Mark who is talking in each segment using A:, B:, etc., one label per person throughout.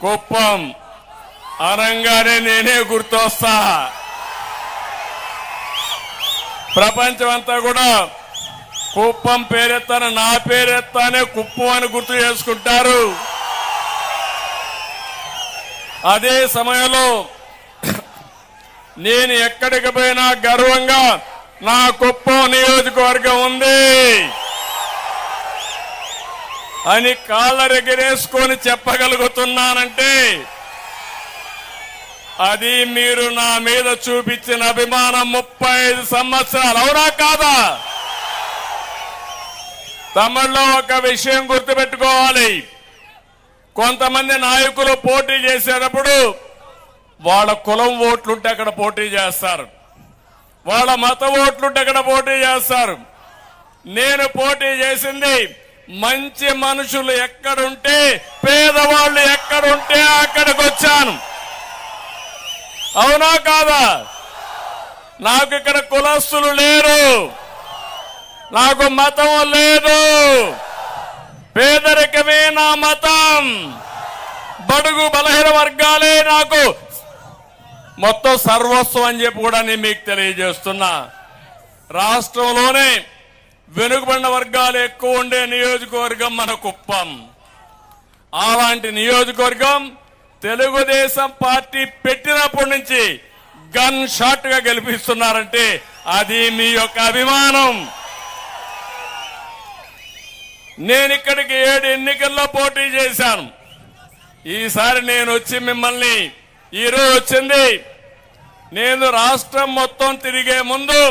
A: కుప్పం అనంగానే నేనే గుర్తొస్తా. ప్రపంచం అంతా కూడా కుప్పం పేరెత్తాను, నా పేరెత్తానే కుప్పం అని గుర్తు చేసుకుంటారు. అదే సమయంలో నేను ఎక్కడికి పోయినా గర్వంగా నా కుప్పం నియోజకవర్గం ఉంది అని కాళ్ళరెగరేసుకొని చెప్పగలుగుతున్నానంటే అది మీరు నా మీద చూపించిన అభిమానం. 35 సంవత్సరాలు, అవునా కాదా? తమిళ్లో ఒక విషయం గుర్తుపెట్టుకోవాలి. కొంతమంది నాయకులు పోటీ చేసేటప్పుడు వాళ్ళ కులం ఓట్లుంటే అక్కడ పోటీ చేస్తారు, వాళ్ళ మత ఓట్లుంటే అక్కడ పోటీ చేస్తారు. నేను పోటీ చేసింది మంచి మనుషులు ఎక్కడుంటే, పేదవాళ్ళు ఎక్కడుంటే అక్కడికి వచ్చాను. అవునా కాదా? నాకు ఇక్కడ కులస్తులు లేరు, నాకు మతం లేదు, పేదరికమే నా మతం, బడుగు బలహీన వర్గాలే నాకు మొత్తం సర్వస్వం అని చెప్పి కూడా నేను మీకు తెలియజేస్తున్నా. రాష్ట్రంలోనే వెనుకబడిన వర్గాలు ఎక్కువ ఉండే నియోజకవర్గం మన కుప్పం. అలాంటి నియోజకవర్గం తెలుగుదేశం పార్టీ పెట్టినప్పటి నుంచి గన్ షాట్ గా గెలిపిస్తున్నారంటే అది మీ యొక్క అభిమానం. నేను ఇక్కడికి 7 ఎన్నికల్లో పోటీ చేశాను. ఈసారి నేను వచ్చి మిమ్మల్ని ఈరోజు వచ్చింది, నేను రాష్ట్రం మొత్తం తిరిగే ముందు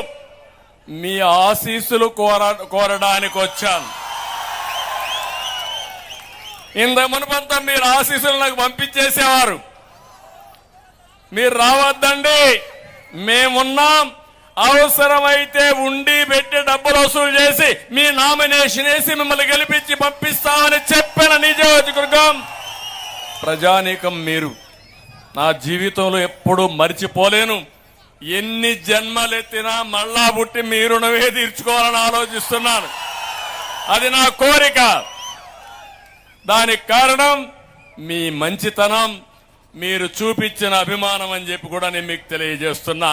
A: మీ ఆశీస్సులు కోరడానికి వచ్చాను. ఇంత మునుపంతా మీరు ఆశీస్సులు నాకు పంపించేసేవారు. మీరు రావద్దండి, మేమున్నాం, అవసరమైతే ఉండి పెట్టి డబ్బులు వసూలు చేసి మీ నామినేషన్ వేసి మిమ్మల్ని గెలిపించి పంపిస్తామని చెప్పిన నియోజకవర్గం ప్రజానీకం మీరు. నా జీవితంలో ఎప్పుడూ మర్చిపోలేను. ఎన్ని జన్మలెత్తినా మళ్ళా పుట్టి మీ రుణమే తీర్చుకోవాలని ఆలోచిస్తున్నాను. అది నా కోరిక. దానికి కారణం మీ మంచితనం, మీరు చూపించిన అభిమానం అని చెప్పి కూడా నేను మీకు తెలియజేస్తున్నా.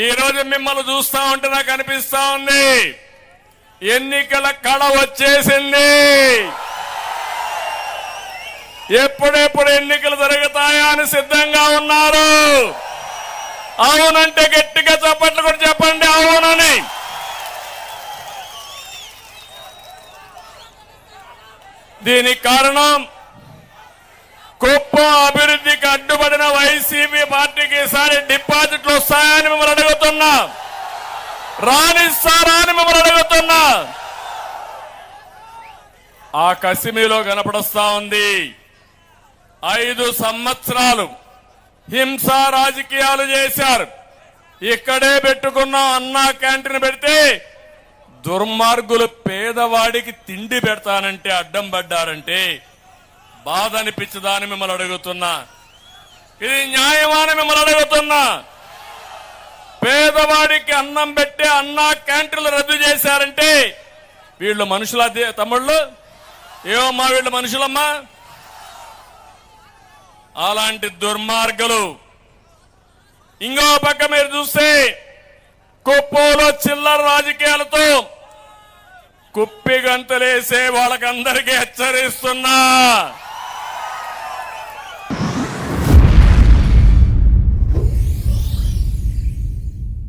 A: ఈ రోజు మిమ్మల్ని చూస్తా ఉంటే నాకు అనిపిస్తా ఉంది ఎన్నికల కళ వచ్చేసింది. ఎప్పుడెప్పుడు ఎన్నికలు జరుగుతాయా అని సిద్ధంగా ఉన్నారు. అవునంటే గట్టిగా చప్పట్లు కూడా చెప్పండి అవునని. దీనికి కారణం కుప్పం అభివృద్ధికి అడ్డుపడిన వైసీపీ పార్టీకి ఈసారి డిపాజిట్లు వస్తాయని మిమ్మల్ని అడుగుతున్నా, రానిస్తారా అని మిమ్మల్ని అడుగుతున్నా. ఆ కసి మీలో కనపడస్తా ఉంది. 5 సంవత్సరాలు హింసా రాజకీయాలు చేశారు. ఇక్కడే పెట్టుకున్న అన్నా క్యాంటీన్ పెడితే దుర్మార్గులు పేదవాడికి తిండి పెడతానంటే అడ్డం పడ్డారంటే బాధ అనిపించదా అని మిమ్మల్ని అడుగుతున్నా. ఇది న్యాయమాని మిమ్మల్ని అడుగుతున్నా. పేదవాడికి అన్నం పెట్టే అన్నా క్యాంటీన్లు రద్దు చేశారంటే వీళ్ళు మనుషుల తమ్ముళ్ళు? ఏమమ్మా వీళ్ళు మనుషులమ్మా? అలాంటి దుర్మార్గులు. ఇంకో పక్క మీరు చూస్తే కుప్పంలో చిల్లర రాజకీయాలతో కుప్పి గంతులేసే వాళ్ళకందరికీ హెచ్చరిస్తున్నా.